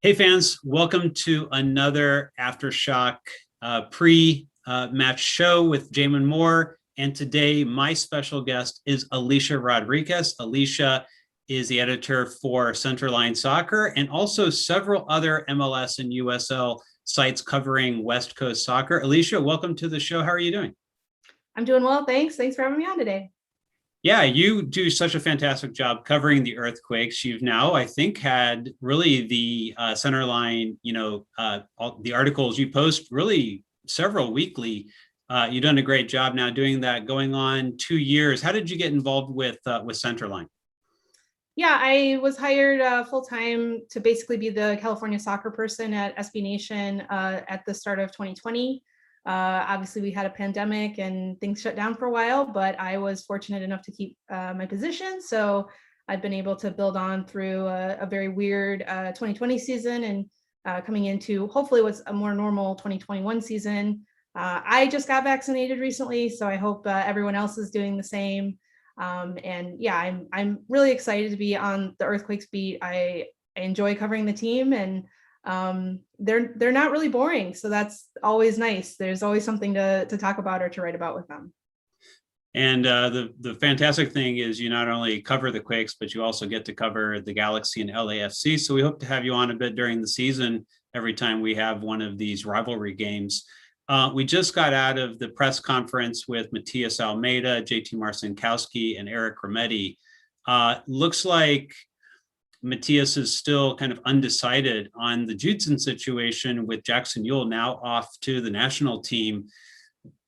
Hey fans, welcome to another Aftershock pre-match show with Jamin Moore. And today my special guest is Alicia Rodriguez. Alicia is the editor for Centerline Soccer and also several other MLS and USL sites covering West Coast soccer. Alicia, welcome to the show. How are you doing? I'm doing well, thanks. Thanks for having me on today. Yeah, you do such a fantastic job covering the earthquakes. You've now, I think, had really the Centerline, all the articles you post really several weekly. You've done a great job now doing that, going on 2 years. How did you get involved with Centerline? Yeah, I was hired full time to basically be the California soccer person at SB Nation at the start of 2020. Obviously, we had a pandemic and things shut down for a while, but I was fortunate enough to keep my position. So I've been able to build on through a very weird 2020 season and coming into hopefully what's a more normal 2021 season. I just got vaccinated recently, so I hope everyone else is doing the same. And yeah, I'm really excited to be on the Earthquakes beat. I enjoy covering the team, and they're not really boring, so that's always nice. There's always something to talk about or to write about with them. And the fantastic thing is you not only cover the Quakes, but you also get to cover the Galaxy and LAFC. So we hope to have you on a bit during the season every time we have one of these rivalry games. We just got out of the press conference with Matias Almeida, JT Marcinkowski, and Eric Remedi. Looks like Matias is still kind of undecided on the Judson situation with Jackson Yule now off to the national team.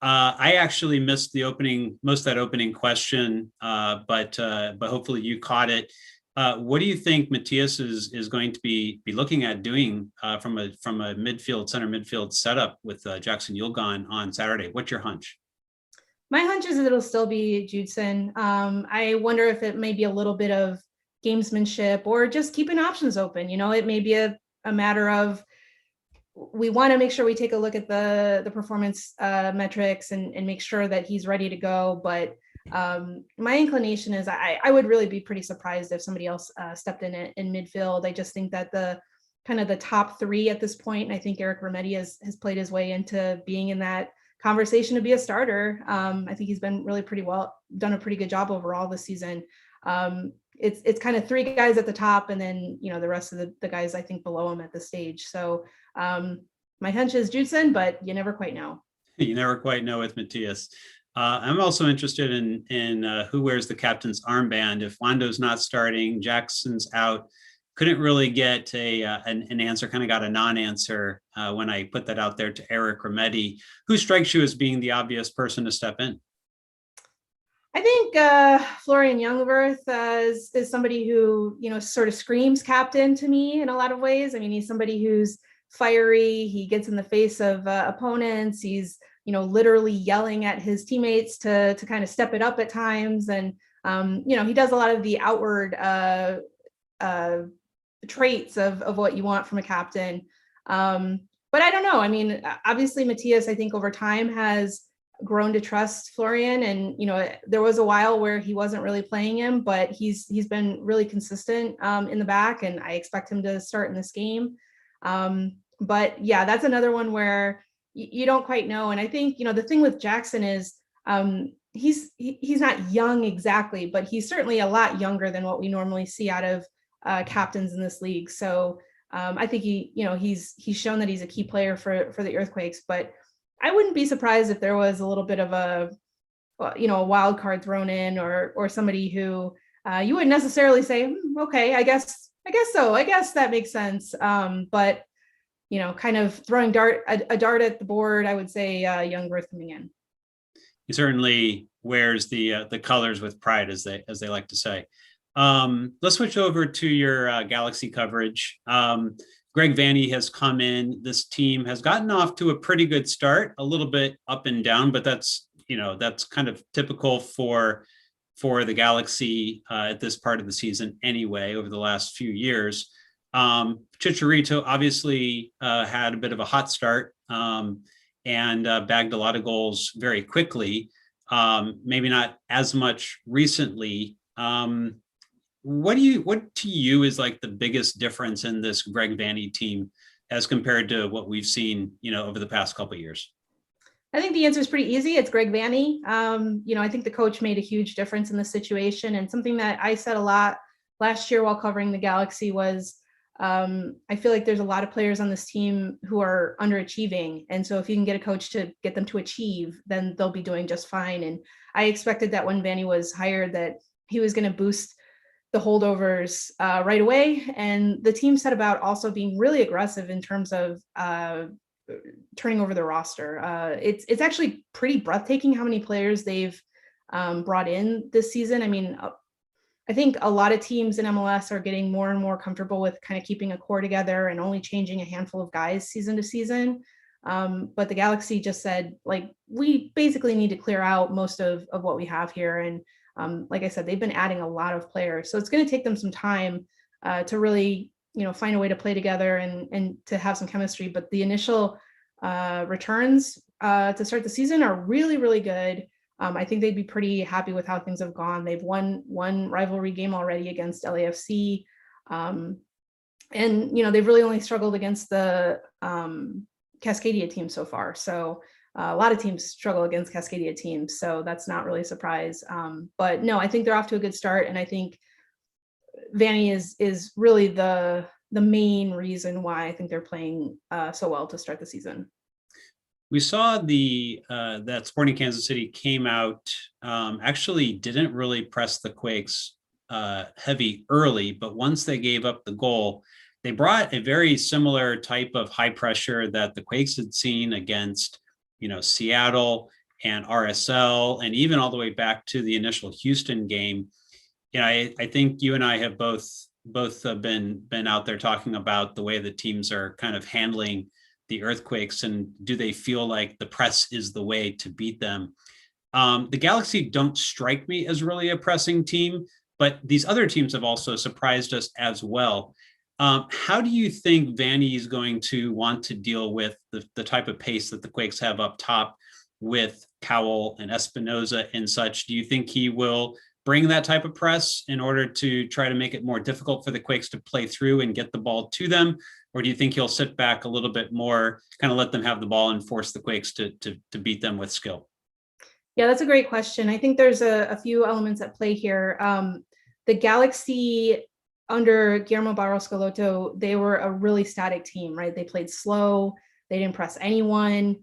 I actually missed most of that opening question, but hopefully you caught it. What do you think Matias is going to be looking at doing from a center midfield setup with Jackson Yule gone on Saturday? What's your hunch? My hunch is that it'll still be Judson. I wonder if it may be a little bit of gamesmanship or just keeping options open. It may be a matter of we want to make sure we take a look at the performance metrics and make sure that he's ready to go. But my inclination is I would really be pretty surprised if somebody else stepped in midfield. I just think that the kind of the top three at this point, and I think Eric Remedi has played his way into being in that conversation to be a starter. I think he's been really done a pretty good job overall this season. It's kind of three guys at the top, and then the rest of the guys I think below him at the stage. So my hunch is Judson, but you never quite know. You never quite know with Matias. I'm also interested in who wears the captain's armband. If Wando's not starting, Jackson's out. Couldn't really get an answer. Kind of got a non-answer when I put that out there to Eric Remedi. Who strikes you as being the obvious person to step in? I think Florian Jungwirth is somebody who sort of screams captain to me in a lot of ways. I mean, he's somebody who's fiery. He gets in the face of opponents. He's literally yelling at his teammates to kind of step it up at times, and he does a lot of the outward traits of what you want from a captain. But I don't know. I mean, obviously Matias, I think over time has grown to trust Florian, and there was a while where he wasn't really playing him, but he's been really consistent in the back, and I expect him to start in this game. But yeah, that's another one where you don't quite know. And I think the thing with Jackson is he's not young exactly, but he's certainly a lot younger than what we normally see out of captains in this league. So I think he's shown that he's a key player for the Earthquakes, but I wouldn't be surprised if there was a little bit of a wild card thrown in, or somebody who you wouldn't necessarily say, okay, I guess so. I guess that makes sense. But kind of throwing a dart at the board, I would say Jungwirth coming in. He certainly wears the colors with pride, as they like to say. Let's switch over to your Galaxy coverage. Greg Vanney has come in. This team has gotten off to a pretty good start, a little bit up and down, but that's kind of typical for the Galaxy at this part of the season anyway, over the last few years. Chicharito obviously had a bit of a hot start and bagged a lot of goals very quickly. Maybe not as much recently. what to you is like the biggest difference in this Greg Vanney team as compared to what we've seen, over the past couple of years? I think the answer is pretty easy. It's Greg Vanney. I think the coach made a huge difference in the situation, and something that I said a lot last year while covering the Galaxy was, I feel like there's a lot of players on this team who are underachieving. And so if you can get a coach to get them to achieve, then they'll be doing just fine. And I expected that when Vanney was hired, that he was going to boost the holdovers right away. And the team set about also being really aggressive in terms of turning over the roster. It's actually pretty breathtaking how many players they've brought in this season. I mean, I think a lot of teams in MLS are getting more and more comfortable with kind of keeping a core together and only changing a handful of guys season to season. But the Galaxy just said, like, we basically need to clear out most of what we have here. And like I said, they've been adding a lot of players. So it's going to take them some time to really, find a way to play together and to have some chemistry. But the initial returns to start the season are really, really good. I think they'd be pretty happy with how things have gone. They've won one rivalry game already against LAFC. And, they've really only struggled against the Cascadia team so far. So a lot of teams struggle against Cascadia teams. So that's not really a surprise. But no, I think they're off to a good start. And I think Vanney is really the main reason why I think they're playing so well to start the season. We saw that Sporting Kansas City came out, actually didn't really press the Quakes heavy early, but once they gave up the goal, they brought a very similar type of high pressure that the Quakes had seen against, Seattle and RSL, and even all the way back to the initial Houston game. I think you and I have both been out there talking about the way the teams are kind of handling the Earthquakes, and do they feel like the press is the way to beat them? The Galaxy don't strike me as really a pressing team, but these other teams have also surprised us as well. How do you think Vanney is going to want to deal with the type of pace that the Quakes have up top with Cowell and Espinoza and such? Do you think he will bring that type of press in order to try to make it more difficult for the Quakes to play through and get the ball to them? Or do you think he'll sit back a little bit more, kind of let them have the ball and force the Quakes to beat them with skill? Yeah, that's a great question. I think there's a few elements at play here. The Galaxy under Guillermo Barros Schelotto, they were a really static team, right? They played slow. They didn't press anyone.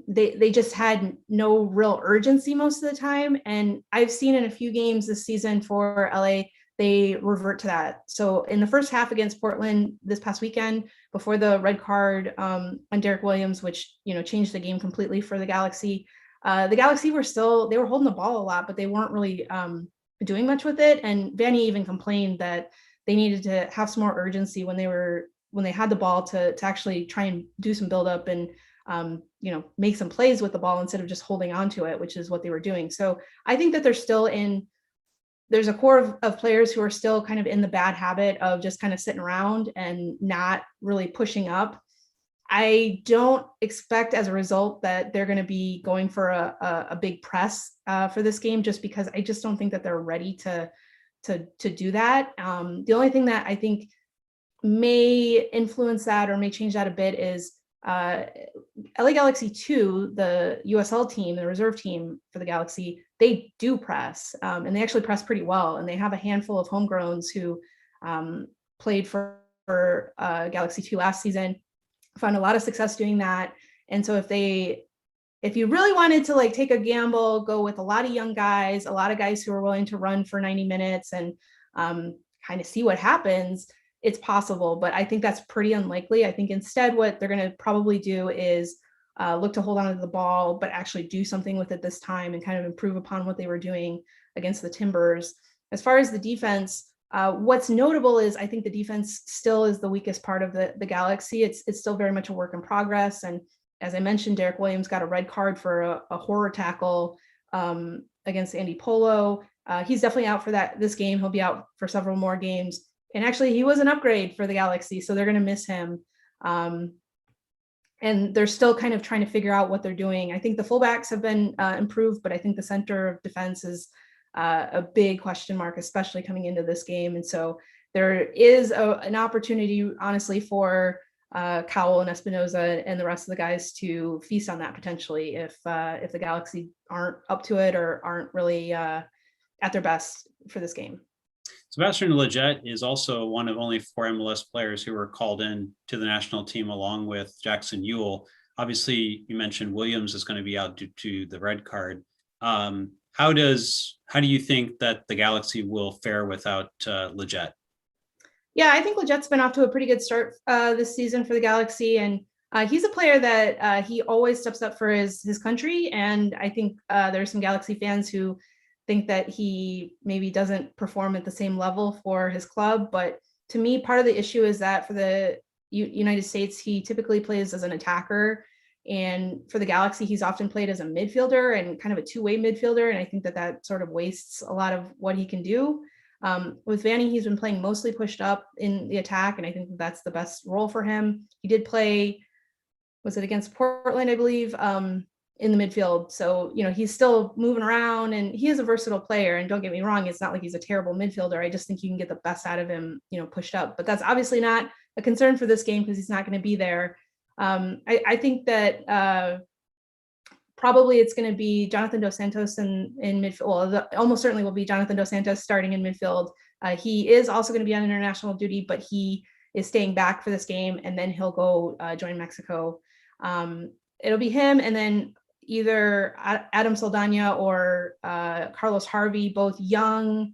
They just had no real urgency most of the time. And I've seen in a few games this season for LA, they revert to that. So in the first half against Portland this past weekend, before the red card on Derek Williams, which changed the game completely for the Galaxy they were holding the ball a lot, but they weren't really doing much with it. And Vanney even complained that they needed to have some more urgency when they had the ball to actually try and do some buildup and make some plays with the ball instead of just holding on to it, which is what they were doing. So I think that there's a core of players who are still kind of in the bad habit of just kind of sitting around and not really pushing up. I don't expect as a result that they're going to be going for a big press for this game, just because I just don't think that they're ready to do that. The only thing that I think may influence that or may change that a bit is LA Galaxy 2, the USL team, the reserve team for the Galaxy, they do press, and they actually press pretty well. And they have a handful of homegrowns who played for Galaxy 2 last season, found a lot of success doing that. And so if you really wanted to take a gamble, go with a lot of young guys, a lot of guys who are willing to run for 90 minutes and kind of see what happens, it's possible. But I think that's pretty unlikely. I think instead what they're going to probably do is look to hold on to the ball, but actually do something with it this time and kind of improve upon what they were doing against the Timbers. As far as the defense, what's notable is I think the defense still is the weakest part of the Galaxy. It's still very much a work in progress. And as I mentioned, Derek Williams got a red card for a horror tackle against Andy Polo. He's definitely out for this game. He'll be out for several more games. And actually, he was an upgrade for the Galaxy, so they're going to miss him. And they're still kind of trying to figure out what they're doing. I think the fullbacks have been improved, but I think the center of defense is a big question mark, especially coming into this game. And so there is an opportunity, honestly, for Cowell and Espinoza and the rest of the guys to feast on that potentially if the Galaxy aren't up to it or aren't really at their best for this game. Sebastian Lletget is also one of only 4 MLS players who were called in to the national team along with Jackson Ewell. Obviously, you mentioned Williams is going to be out due to the red card. How do you think that the Galaxy will fare without Lletget? Yeah, I think Lletget's been off to a pretty good start this season for the Galaxy, and he's a player that he always steps up for his country. And I think there's some Galaxy fans who think that he maybe doesn't perform at the same level for his club. But to me, part of the issue is that for the United States, he typically plays as an attacker. And for the Galaxy, he's often played as a midfielder and kind of a two-way midfielder. And I think that sort of wastes a lot of what he can do. With Vanny, he's been playing mostly pushed up in the attack, and I think that's the best role for him. He did play, was it against Portland, I believe, in the midfield. So, he's still moving around, and he is a versatile player. And don't get me wrong, it's not like he's a terrible midfielder. I just think you can get the best out of him, pushed up. But that's obviously not a concern for this game because he's not going to be there. I think that probably it's going to be Jonathan Dos Santos in midfield. Well, almost certainly will be Jonathan Dos Santos starting in midfield. He is also going to be on international duty, but he is staying back for this game, and then he'll go join Mexico. It'll be him, and then either Adam Saldana or Carlos Harvey, both young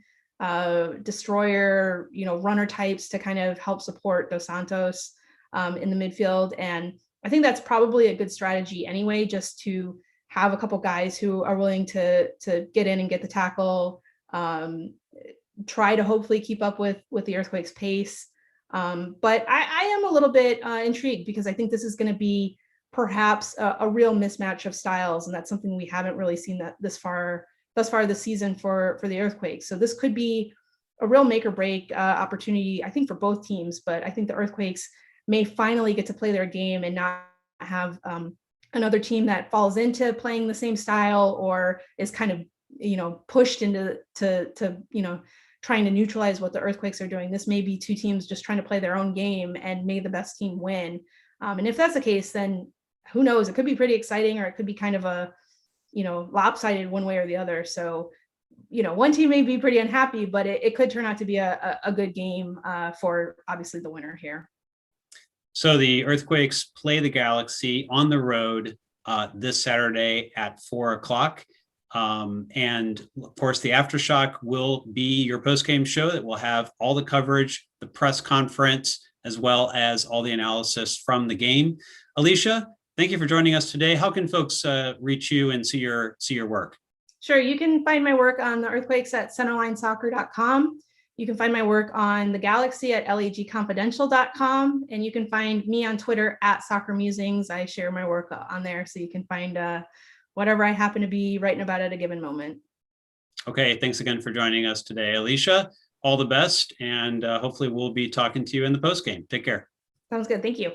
destroyer, runner types to kind of help support Dos Santos in the midfield. And I think that's probably a good strategy anyway, just to have a couple guys who are willing to get in and get the tackle, try to hopefully keep up with the Earthquakes' pace. But I am a little bit intrigued because I think this is going to be perhaps a real mismatch of styles, and that's something we haven't really seen thus far this season for the Earthquakes. So this could be a real make or break opportunity, I think, for both teams. But I think the Earthquakes may finally get to play their game and not have another team that falls into playing the same style or is kind of pushed into trying to neutralize what the Earthquakes are doing. This may be two teams just trying to play their own game and may the best team win. And if that's the case, then who knows? It could be pretty exciting, or it could be kind of a lopsided one way or the other. So one team may be pretty unhappy, but it could turn out to be a good game for obviously the winner here. So the Earthquakes play the Galaxy on the road this Saturday at 4:00. And of course, the Aftershock will be your post-game show that will have all the coverage, the press conference, as well as all the analysis from the game. Alicia, thank you for joining us today. How can folks reach you and see your work? Sure. You can find my work on the Earthquakes at centerlinesoccer.com. You can find my work on the Galaxy at lagconfidential.com. And you can find me on Twitter at Soccer Musings. I share my work on there, so you can find whatever I happen to be writing about at a given moment. Okay. Thanks again for joining us today, Alicia. All the best. And hopefully we'll be talking to you in the post game. Take care. Sounds good. Thank you.